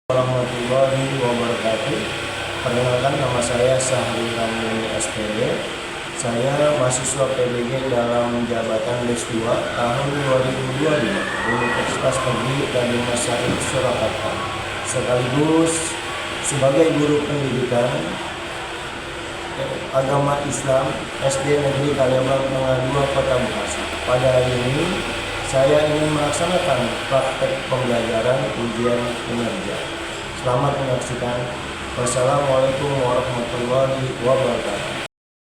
Warahmatullahi wabarakatuh. Perkenalkan, nama saya Sahrul Ramli SPD. Saya mahasiswa PBG dalam jabatan D2 tahun 2022 Universitas Negeri Raden Massaid Surakarta, sekaligus sebagai guru pendidikan agama Islam SD Negeri Kaliabang Tengah 2 Kota Bekasi. Pada hari ini saya ingin melaksanakan praktek pembelajaran ujian kinerja. Selamat menyaksikan. Wassalamualaikum warahmatullahi wabarakatuh.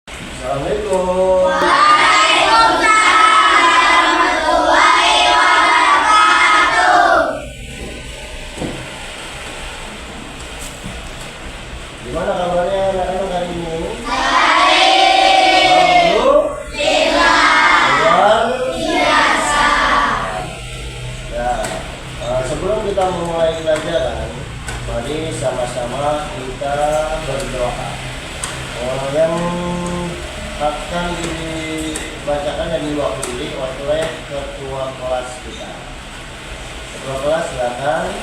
Assalamualaikum. Waalaikumsalam warahmatullahi wabarakatuh. Gimana kabarnya anak-anak hari ini? Sebelum kita memulai pelajaran, mari sama-sama kita berdoa. Yang akan dibacakan dan diwakili oleh ketua kelas kita. Ketua kelas, silakan.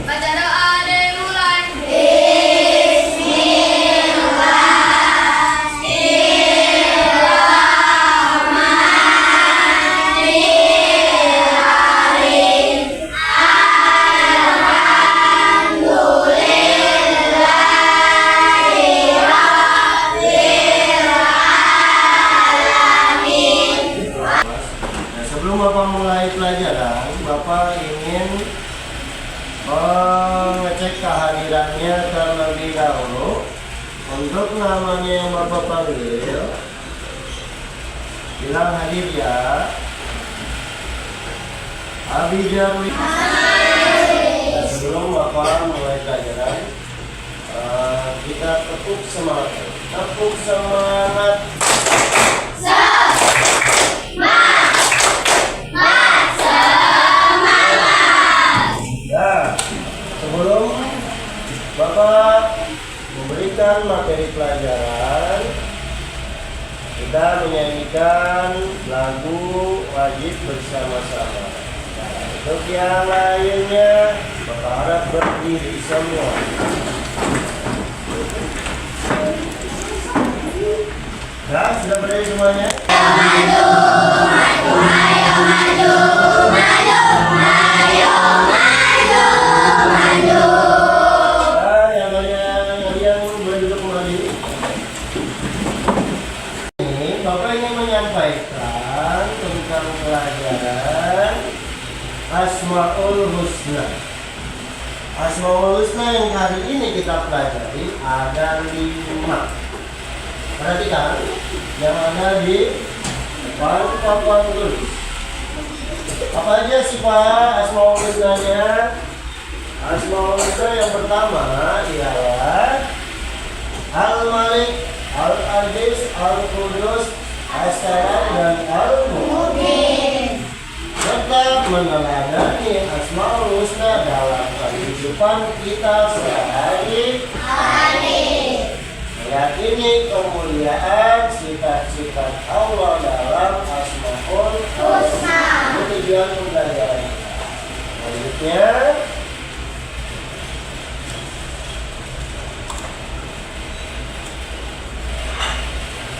Baca doa dimulai. Sebelum Bapak mulai pelajaran, Bapak ingin mengecek kehadirannya terlebih dahulu. Untuk namanya yang Bapak panggil, bilang hadir ya. Abijarwi. Sebelum Bapak mulai pelajaran, kita tepuk semangat. Tepuk semangat. Sebelum Bapak memberikan materi pelajaran, kita menyanyikan lagu wajib bersama-sama. Untuk yang lainnya, Bapak harap berdiri semua. Nah, sudah berdiri semuanya? Bapak ingin menyampaikan tentang pelajaran Asmaul Husna. Asmaul Husna yang hari ini kita pelajari ada 5. Perhatikan yang ada di depan papan tulis. Apa aja sifat Asmaul Husnanya? Asmaul Husna yang pertama ialah Al-Malik, Al-Aziz, Al-Qudus, As-Salam, dan Al-Mu'min. Tetap meneladani Asmaul Husna dalam kehidupan kita sehari-hari. Meyakini kemuliaan sifat-sifat Allah dalam Asmaul Husna. Itu tujuan pembelajaran kita. Selanjutnya,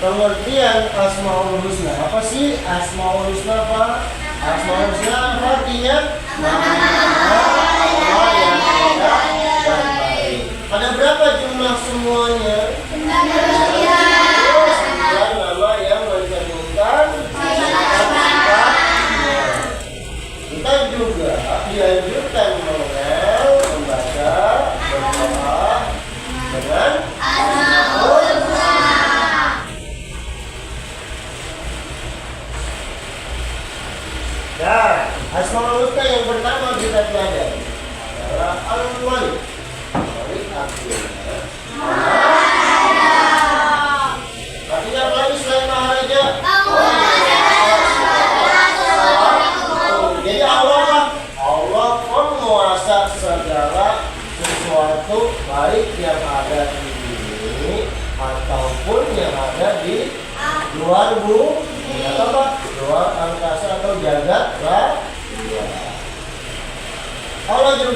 pengertian Asmaul Husna. Apa sih Asmaul Husna, Pak? Asmaul Husna apa artinya? Nama yang indah dan baik. Ada berapa jumlah semuanya? 9 nama yang mencerminkan sifat-sifatnya. Kita juga dianjurkan mengenal, membaca, berdoa dengan Asmaul Husna. Dan Asmaul Husna yang pertama kita pelajari adalah Al-Malik. Malik artinya artinya apa lagi selain Maharaja? Jadi Allah penguasa segala sesuatu, baik yang ada di sini ataupun yang ada di luar bumi. Apa?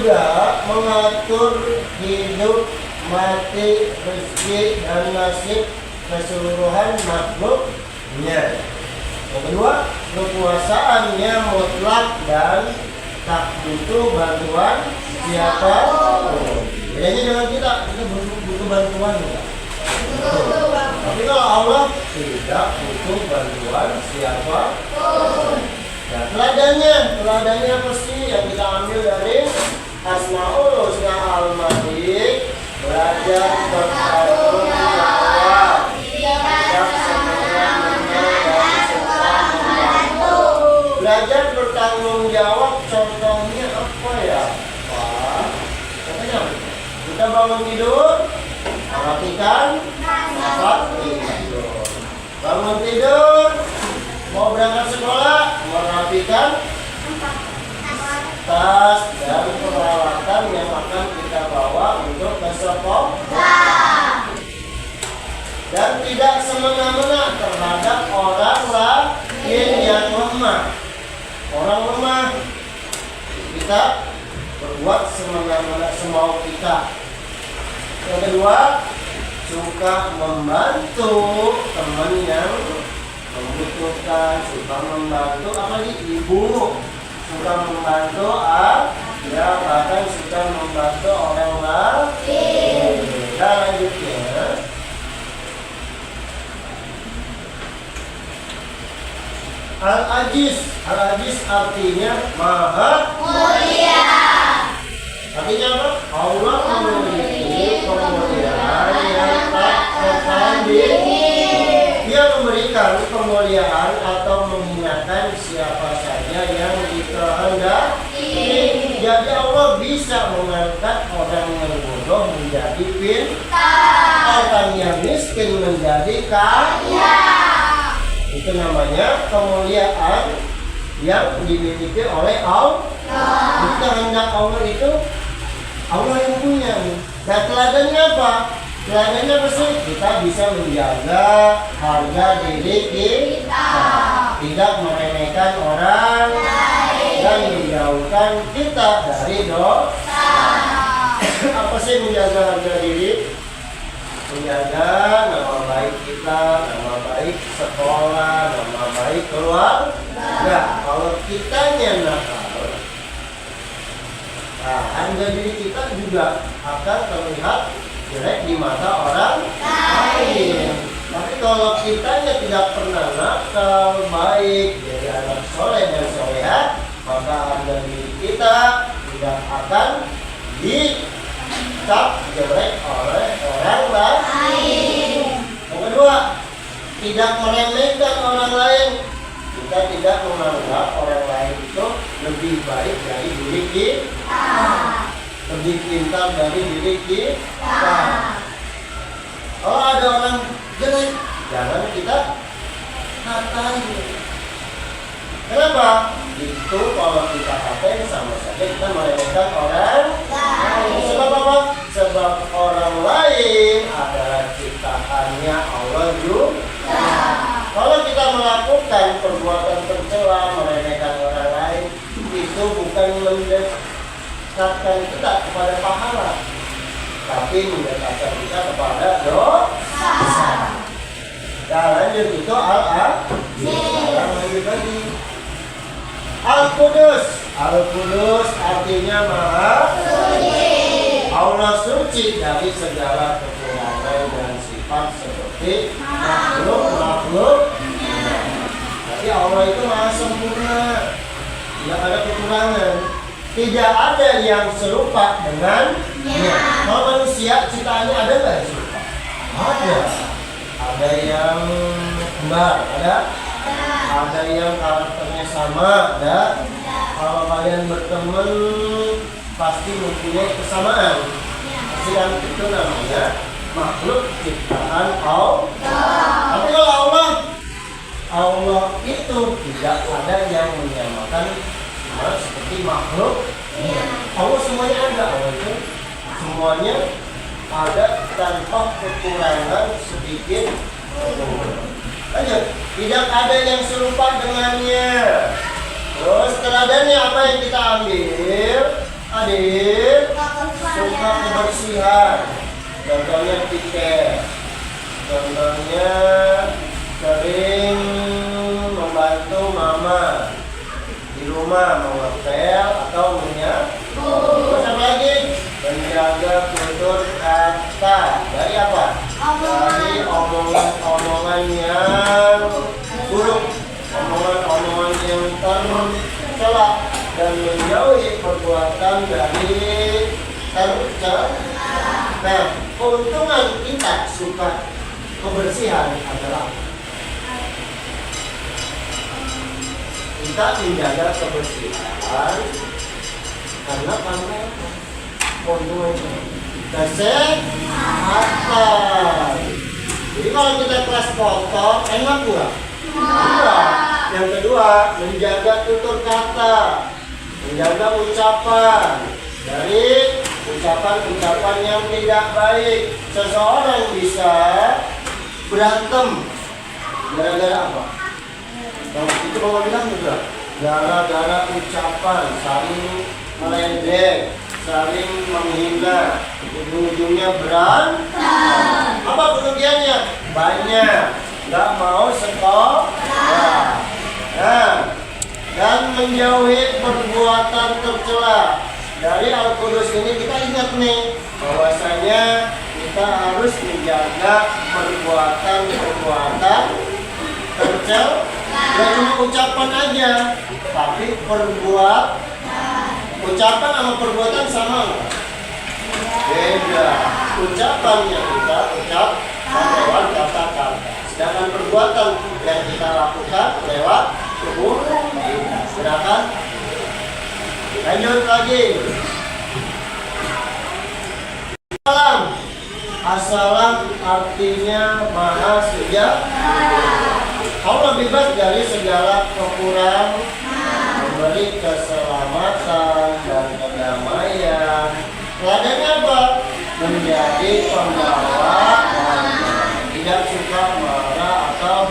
juga mengatur hidup, mati, rezeki, dan nasib keseluruhan makhluknya. Yang kedua, kekuasaannya mutlak dan tak butuh bantuan siapa. Bedanya dengan kita butuh bantuan enggak? Tapi kalau Allah tidak butuh bantuan siapa. Nah, teladannya apa sih yang kita ambil dari Asmaul Husna Al-Malik? Belajar bertanggung jawab, tidak semuanya menang dan suka membantu. Belajar bertanggung jawab, contohnya apa ya Pak? Contohnya kita bangun tidur, perhatikan tempat tidur. Bangun tidur, mau berangkat sekolah, merapikan tas dan peralatan yang akan kita bawa untuk ke sekolah. Dan tidak semena-mena terhadap orang lain yang lemah. Orang lemah, kita berbuat semena-mena semau kita. Yang kedua, suka membantu teman yang membutuhkan, suka membantu, apalagi ibu suka membantu, ya bahkan suka membantu orang lain. Dan lanjutnya, Al-Aziz. Al-Aziz artinya maha Mulia. Artinya apa? Allah memiliki kemuliaan yang tak tertandingi. Dia memberikan kemuliaan atau menghinakan siapa saja yang dikehendaki. Jadi Allah bisa mengangkat orang yang bodoh menjadi pintar, orang yang miskin menjadi kaya. Itu namanya kemuliaan yang dimiliki oleh Allah. Kehendak Allah itu Allah yang punya. Dan teladannya apa? Teladannya apa sih? Kita bisa menjaga harga diri kita, tidak meremehkan orang dan menjauhkan kita dari dosa. Apa sih menjaga harga diri? Menjaga nama baik kita, nama baik sekolah, nama baik keluarga. Kalau kitanya nakal, nah, harga diri kita juga akan terlihat jelek di mata orang lain. Tapi kalau kitanya tidak pernah nakal, baik, jadi anak soleh dan soleha, maka harga diri kita tidak akan dicap jelek oleh orang lain. Yang kedua, tidak meremehkan orang lain. Kita tidak menganggap orang lain itu lebih baik dari diri kita, lebih pintar dari diri kita. Kalau ada orang jelek, jangan kita katain. Kenapa? Itu kalau kita katain sama saja kita meremehkan orang lain. Sebab apa? Sebab orang lain adalah ciptaannya Allah juga. Kalau kita melakukan perbuatan tercela, meremehkan orang lain, itu bukan mendekatkan kita kepada pahala, tapi mendekatkan kita kepada dosa. Dan lanjut itu lanjut lagi. Al-Qudus. Al-Qudus artinya maha suci. Allah suci dari segala kekurangan dan sifat seperti makhluk. Jadi Allah itu maha sempurna, tidak ada kekurangan, tidak ada yang serupa dengannya. Kalau manusia ciptaannya ada nggak yang serupa? Ada. Ada yang kembar, ada yang karakternya sama, ada. Kalau kalian berteman pasti mempunyai kesamaan. Yang itu namanya makhluk ciptaan Allah. Tapi kalau Allah itu tidak ada yang menyamakan seperti makhluk. Allah semuanya ada. Allah itu semuanya ada tanpa kekurangan sedikit. Lanjut, tidak ada yang serupa dengannya. Terus teladannya apa yang kita ambil? adik suka kebersihan. Contohnya tiket. Contohnya sering membantu mama di rumah mengepel atau menyapu. Terus apa lagi? Menjaga tutur kata. Dari apa? Dari omongan-omongan yang buruk, omongan-omongan yang tercela, dan menjauhi perbuatan dari tercela. Nah, keuntungan kita suka kebersihan adalah kita menjaga kebersihan karena keuntungan kesehatan. Jadi kalau kita kelas kotor, enak gak? Enggak. Yang kedua, menjaga tutur kata, menjaga ucapan dari ucapan-ucapan yang tidak baik. Seseorang bisa berantem gara-gara apa? Kalau itu kalau bilang juga gara-gara ucapan, saling meledek, saling menghina, ujung-ujungnya berantem. Apa kerugiannya? Banyak. Nggak mau sekolah. Nah, dan menjauhi perbuatan tercela. Dari Al-Qudus ini kita ingat nih bahwasanya kita harus menjaga perbuatan-perbuatan tercela. Bukan cuma ucapan aja, tapi ucapan sama perbuatan sama nggak? Beda. Ucapan yang kita ucapkan lewat kata-kata, sedangkan perbuatan yang kita lakukan lewat tubuh kita. Silakan. Lanjut lagi. Assalam artinya maha sejahtera. Allah bebas dari segala kekurangan, memberi keselamatan dan kedamaian. Teladannya apa? Menjadi pembawa tidak suka marah atau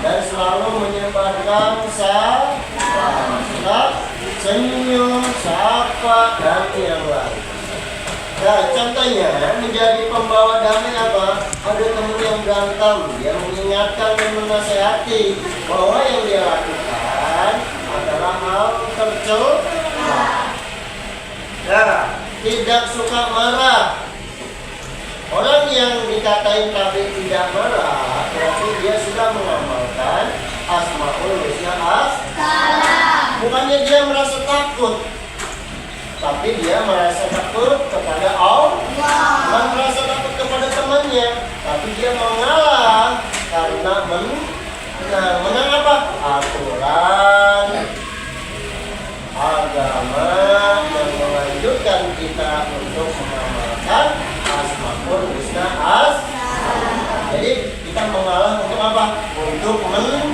dan selalu menyebarkan senyum, sapa, dan yang lain. Nah, contohnya menjadi pembawa damai apa? Ada teman yang berantem, dia mengingatkan dan menasehati bahwa yang dia lakukan adalah hal tercela. Nah, tidak suka marah. Orang yang dikatain tapi tidak marah, berarti dia sudah mengamalkan Asmaul Husna. Bukannya dia merasa takut, tapi dia merasa takut kepada Allah. Bukan merasa takut kepada temannya, tapi dia mengalah karena menang apa? Aturan agama yang melanjutkan kita untuk mengamalkan Asmaul Husna. Jadi kita mengalah untuk apa? Untuk menang.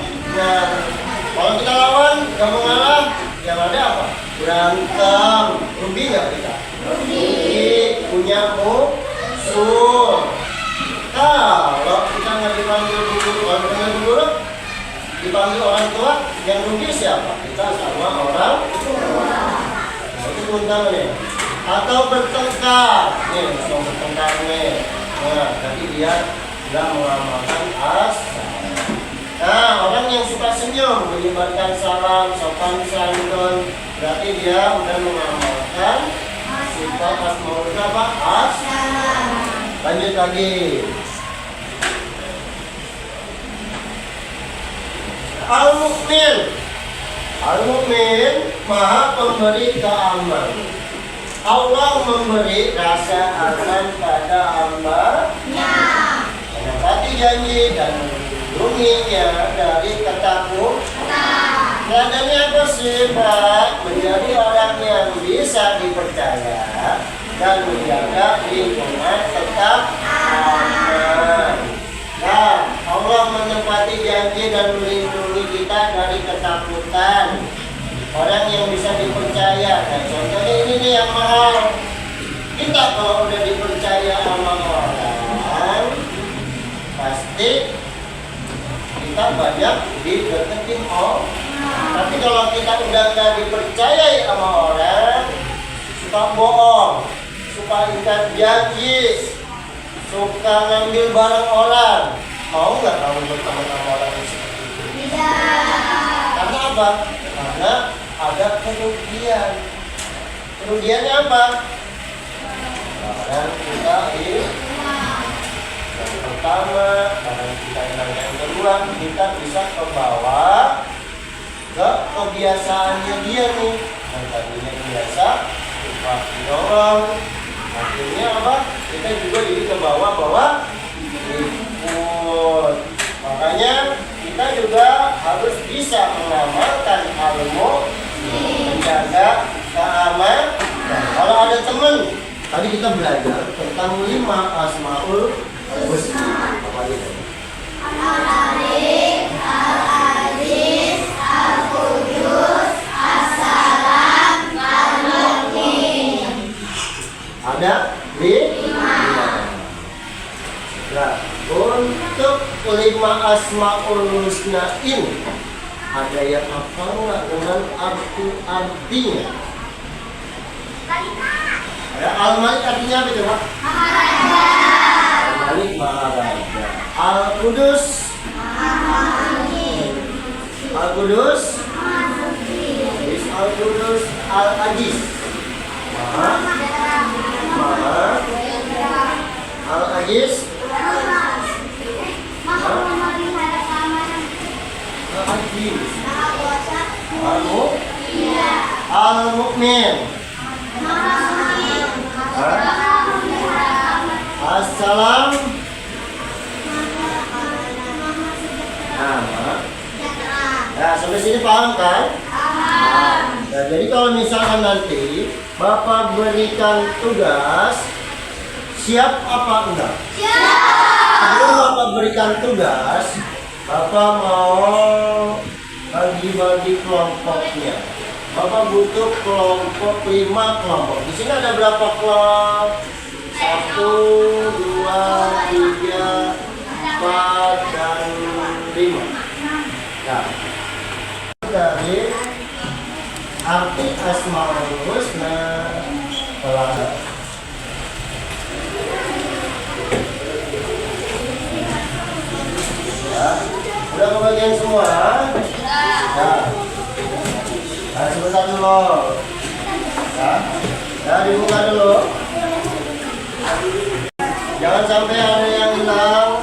Kalau kita lawan, gak mengalah, yang ada apa? Berantem. Rugi nggak kita? Rugi. Punya musuh. Kalau kita nggak dipanggil guru, dipanggil orang tua, yang rugi siapa? Kita sama orang tua. Nah, itu keuntungan nih. Atau bertengkar. Nih, langsung bertengkar nih. Nah, nanti dia sudah mengamalkan Nah, orang yang suka senyum, menyebarkan salam, sopan santun, berarti dia sudah mengamalkan sifat Asmaul Husna apa? Lanjut lagi. Al-Mu'min. Al-Mu'min maha pemberi keamanan. Allah memberi rasa aman pada hamba-Nya, menepati janji dan melindunginya dari ketakutan. Teladannya apa sifat? Menjadi orang yang bisa dipercaya dan menjaga lingkungan tetap aman. Nah, Allah menepati janji dan melindungi kita dari ketakutan. Orang yang bisa dipercaya. Nah, contohnya ini nih yang mahal. Kita kalau udah dipercaya sama orang, pasti kita banyak dideketin orang. Tapi kalau kita udah nggak dipercayai sama orang, suka bohong, suka ikat janji, suka ngambil barang orang. Mau nggak kamu berteman sama orang yang seperti itu? Tidak. Karena apa? Karena ada kerugian. Kerugiannya apa? Kadang kita yang pertama, kadang kita yang kedua, kita bisa kebawa ke kebiasaannya dia nih. Yang tadinya biasa suka dorong, akhirnya apa? Kita juga jadi kebawa-bawa ikut. Makanya kita juga harus bisa mengamalkan ilmu, menjaga keamanan. Kalau ada teman, tadi kita belajar tentang 5 asmaul husna. Apa itu? Al-Malik, Al-Aziz, Al-Qudus, As-Salam, Al-Mu'min. Ada 5. Nah, untuk 5 asmaul husna ini ada yang apa nggak dengan artinya? Ada Al-Malik artinya apa coba? Al-Malik Maharaja. Al-Qudus. Al-Qudus. Al-Qudus. Al-Aziz. Al-Aziz. Al-Aziz. Al-Mu'min. Assalam. Nah, sampai sini paham kan? Nah, jadi kalau misalkan nanti Bapak berikan tugas, siap apa enggak? Sebelum Bapak berikan tugas, Bapak mau bagi-bagi kelompoknya. Bapak butuh kelompok 5 kelompok. Di sini ada berapa kelompok? 1, 2, 3, 4, dan 5. Nah, dari arti Asmaul Husna telah ya, udah kebagian semua? Ya. Nah, sebentar dulu. Ya, dibuka dulu. Jangan sampai ada yang hilang.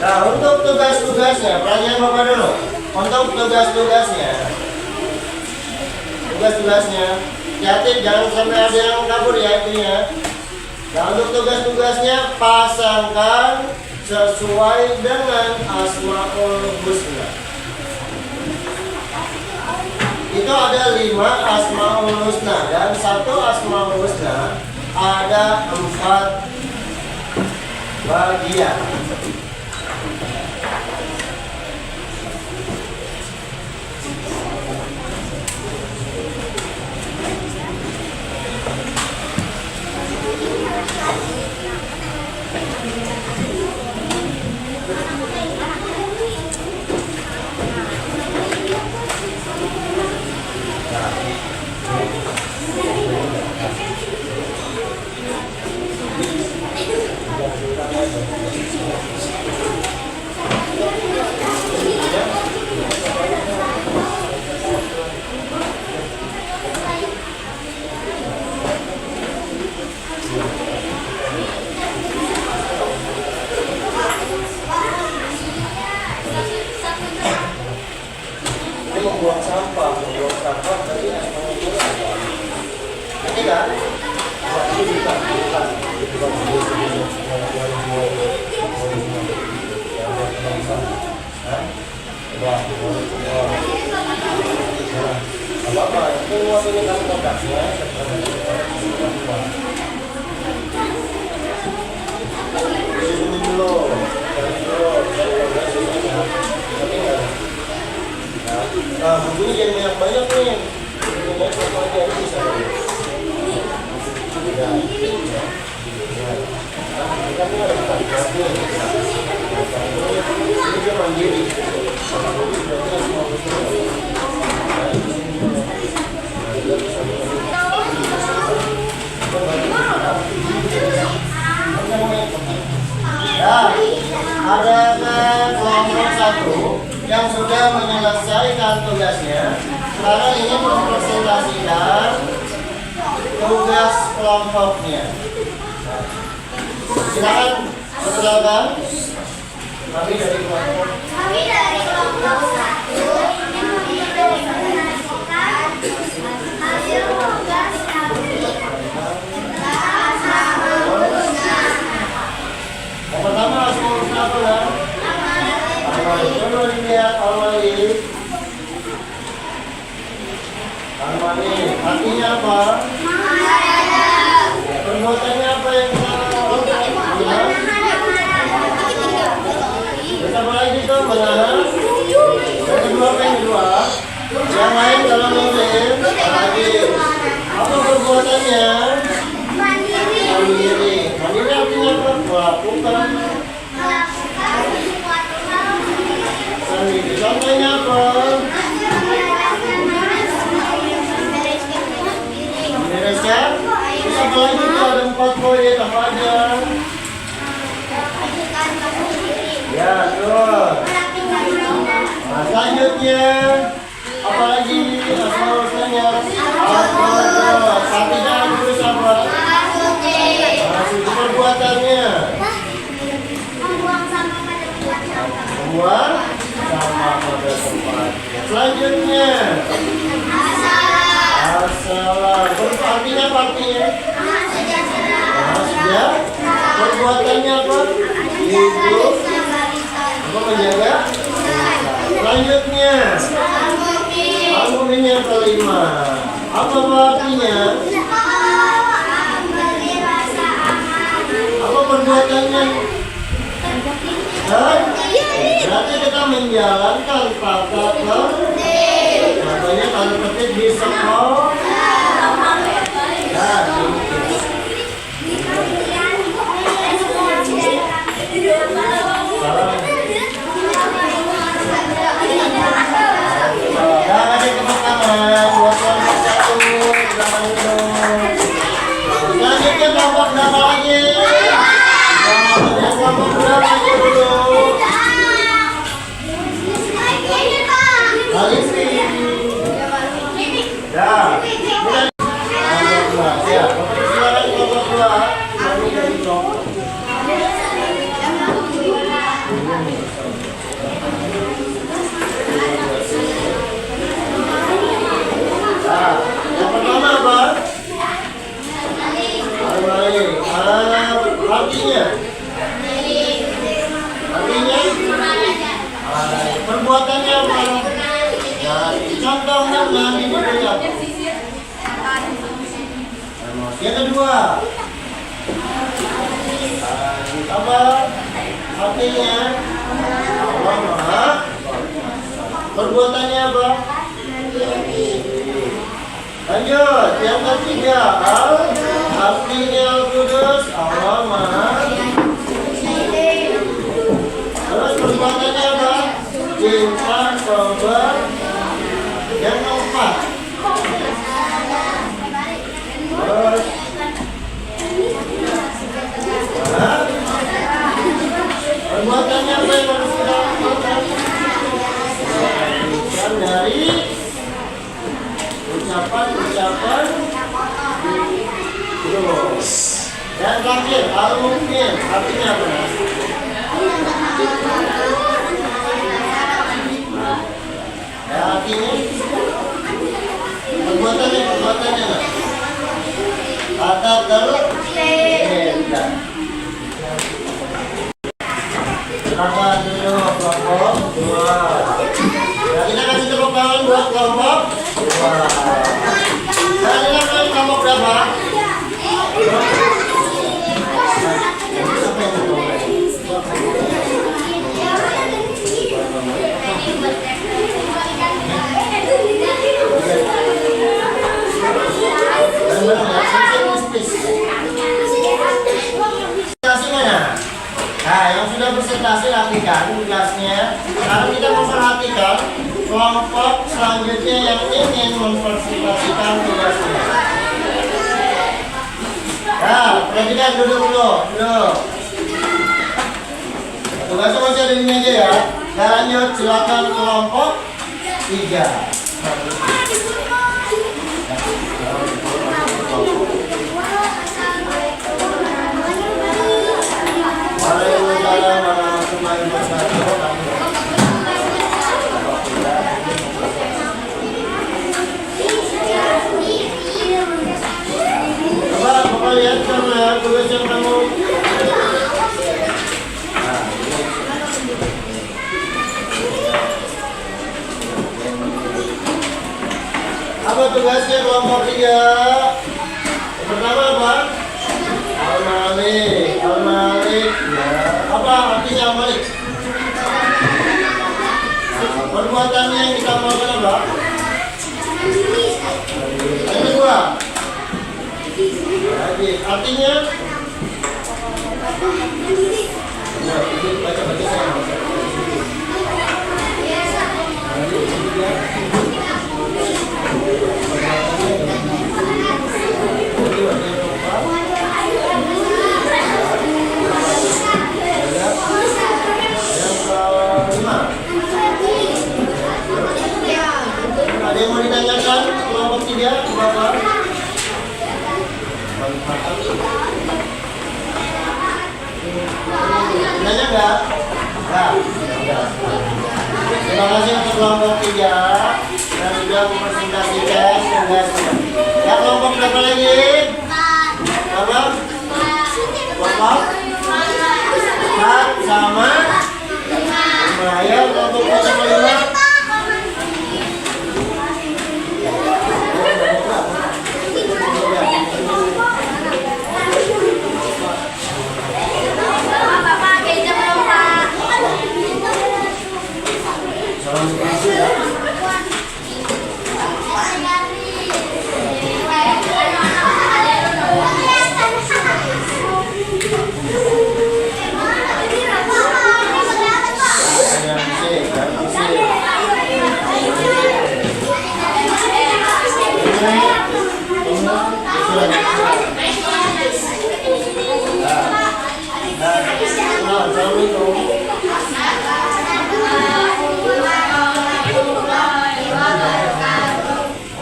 Nah, untuk tugas-tugasnya, perhatian Bapak dulu. Untuk tugas-tugasnya, hati-hati jangan sampai ada yang kabur ya itunya. Nah, untuk tugas-tugasnya pasangkan sesuai dengan Asmaul Husna. Itu ada 5 Asmaul Husna dan 1 Asmaul Husna ada 4 bagian. Membuang sampah tadi ini kan? Ini bukan. Apa-apa, itu ini kamu kontaknya. Dulu. Nah, bukunya jangan banyak-banyak nih. mandiri. Ya, ada kelompok satu yang sudah menyelesaikan tugasnya. Sekarang ingin mempresentasikan tugas kelompoknya. Silakan perkenalkan. Kami dari kelompok. Kami dari kelompok 1 ingin mempresentasikan hasil tugas kami bersama urusnya. Yang pertama asal urusnya apa kan? Almalik. Coba dilihat Almalik. Almalik. Artinya apa? Perbuatannya apa yang kita lihat? Bersama lagi itu menahan. Yang kedua apa yang kedua? Yang lain kalau nulis lagi. Apa perbuatannya? Mandiri. Mandiri. Mandiri artinya apa? Melakukan Suatu hal sendiri. Contohnya apa? Bereskan? Terus apa lagi itu ada 4 poin apa aja? Ya, terus. Nah, selanjutnya apa lagi asal usulnya? Al-Qur'an. Artinya tulis apa? Suci perbuatannya. Membuang sampah pada tempat sampah. Buang sama pada tempatnya. Selanjutnya Assalam. Artinya apa artinya? Ya. Perbuatannya apa? Hidup. Apa menjaga? Selanjutnya Al-Mu'min yang kelima. Apa artinya? Apa perbuatannya? Hah? Berarti kita menjalankan tata tertib. Contohnya tata tertib di sekolah. Ya, Jangan ada tepuk tangan buat kelompok 1. Jangan dulu. Selanjutnya kelompok berapa lagi? Kelompok berapa lagi dulu? Alifi. Ya. Kelompok 2. Ya. Silakan kelompok 2. Kami dari kelompok. Nah, yang pertama apa? Al-Malik. Artinya? Artinya? Perbuatannya apa? Nah, contohnya Nabi diberi apa? Yang kedua, apa? Artinya? Allah Maha. Perbuatannya apa? Lanjut, yang ketiga, artinya Al-Qudus, Allah Maha. Terus perbuatannya apa? Cinta, sabar. Yang keempat, terus perbuatannya apa yang harus kita lakukan? Bukan dari ucapan terus. Dan terakhir, al-mungkin artinya apa? Ya, artinya perbuatannya kata terhenda. Silakan dulu kelompok 2. Ya, kita kasih tepuk tangan buat kelompok 2. Nah, silakan kelompok berapa? Dan presentasi rapikan tugasnya. Sekarang kita memperhatikan kelompok selanjutnya yang ingin mempresentasikan tugasnya. Nah, perhatikan duduk dulu, duduk. Tugasnya masih ada di meja ya. Lanjut, silakan kelompok 3. Waalaikumsalam warahmatullahi wabarakatuh. Coba Bapak lihat sama tugas yang kamu. Apa tugasnya kelompok 3? Yang pertama apa? Al-Malik. Al-Malik ya. Apa artinya Al-Malik? Nah, perbuatannya yang kita melakukan apa? Yang kedua, artinya? Ya, baca-baca saya. Ada yang mau ditanyakan kelompok 3 Bapak? Nanya enggak? Enggak. Terima kasih untuk kelompok 3 yang sudah mempresentasikan tugasnya. Ya, kelompok berapa lagi? Berapa? Kelompok 4 sama 5. Ya, kelompok 4 sama 5.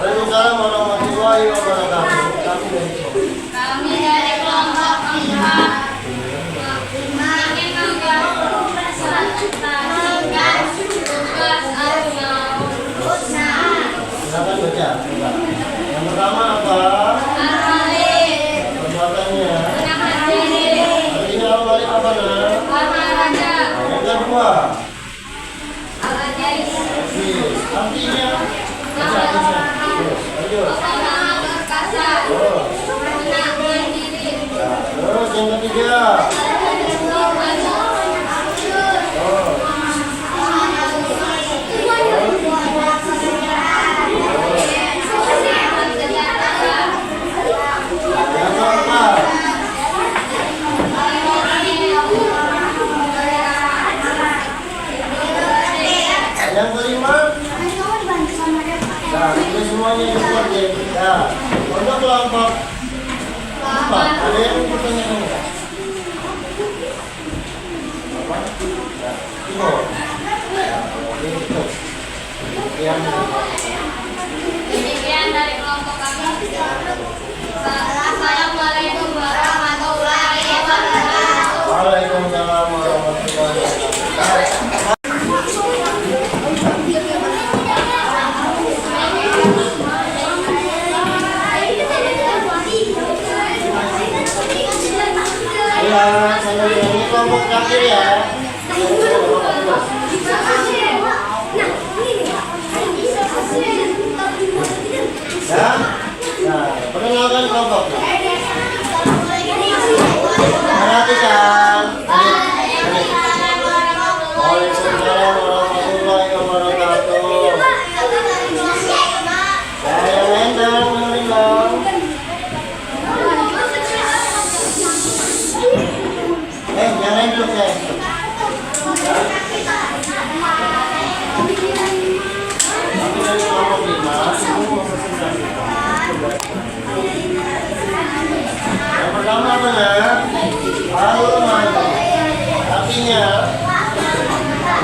Waalaikumsalam warahmatullahi wabarakatuh. Kami dari kelompok 4 ingin mempresentasikan tugas Al-Malik. Silakan baca. Yang pertama apa? Al-Malik. Perbuatannya. Menahan diri. Artinya Al-Malik apa nak? Olahraga. Yang kedua. Al-Ajaib. Artinya. Lanjut. Orang berkasa. Menahan diri. Terus yang ketiga. Yang keempat. Yang kelima. Nah, ini semuanya dibuat ya. Nah, untuk kelompok 4, ada yang pertanyaan enggak? Apa? Nah, Timo. Ini itu. Yang Demikian dari kelompok kami. Assalamualaikum warahmatullahi wabarakatuh. Waalaikumsalam warahmatullahi wabarakatuh.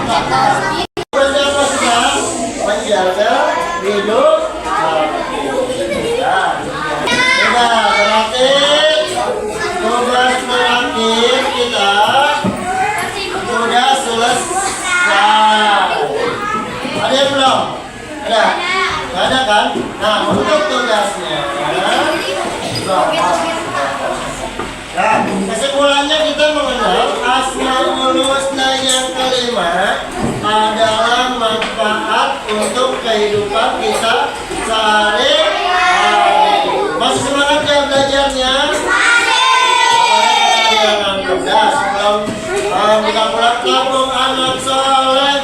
Tugasnya apa sudah? Menjaga hidup ya. Sudah berarti tugas terakhir kita sudah selesai. Ada yang belum? Ada? Nggak ada kan? Nah, untuk tugasnya nah, kesimpulannya kita mengenal Asmaul Husna yang kelima adalah manfaat untuk kehidupan kita sehari-hari. Masih semangat ya belajarnya? Nah, sebelum kita pulang kampung anak soleh.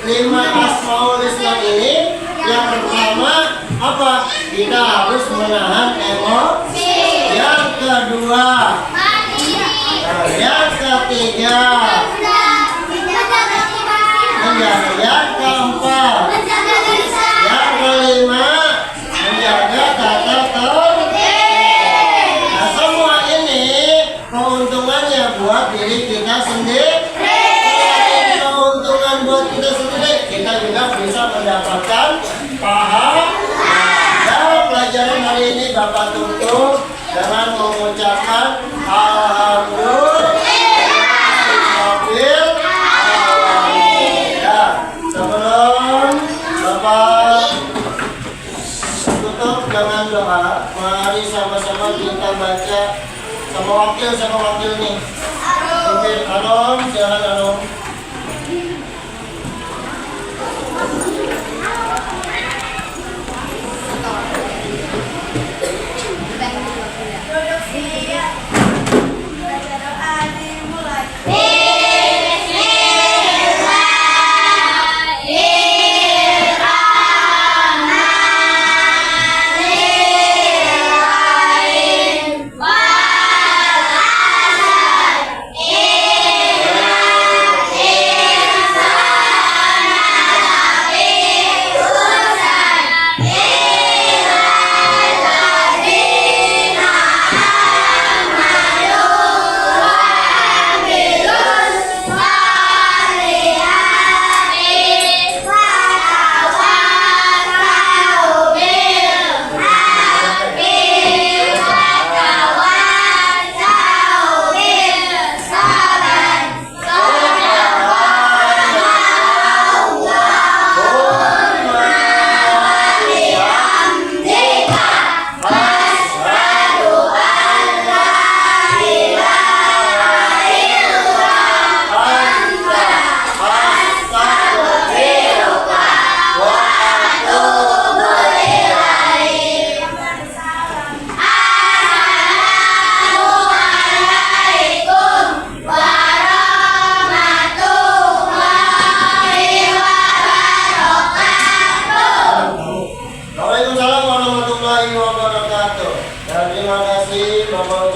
Lima Asmaul Husna ini yang pertama apa? Kita harus menahan emosi. Yang kedua, yang ketiga, yang keempat, yang kelima, menjaga tata tertib. Nah, semua ini keuntungannya buat diri kita sendiri. Buat kita sendiri, kita juga bisa mendapatkan pahala. Dan pelajaran hari ini Bapak tutup dengan mengucapkan alhamdulillah. Sebelum Bapak tutup dengan doa, mari sama-sama kita baca sama wakil nih. Oke, Anom, silakan Anom. Terima kasih Bapak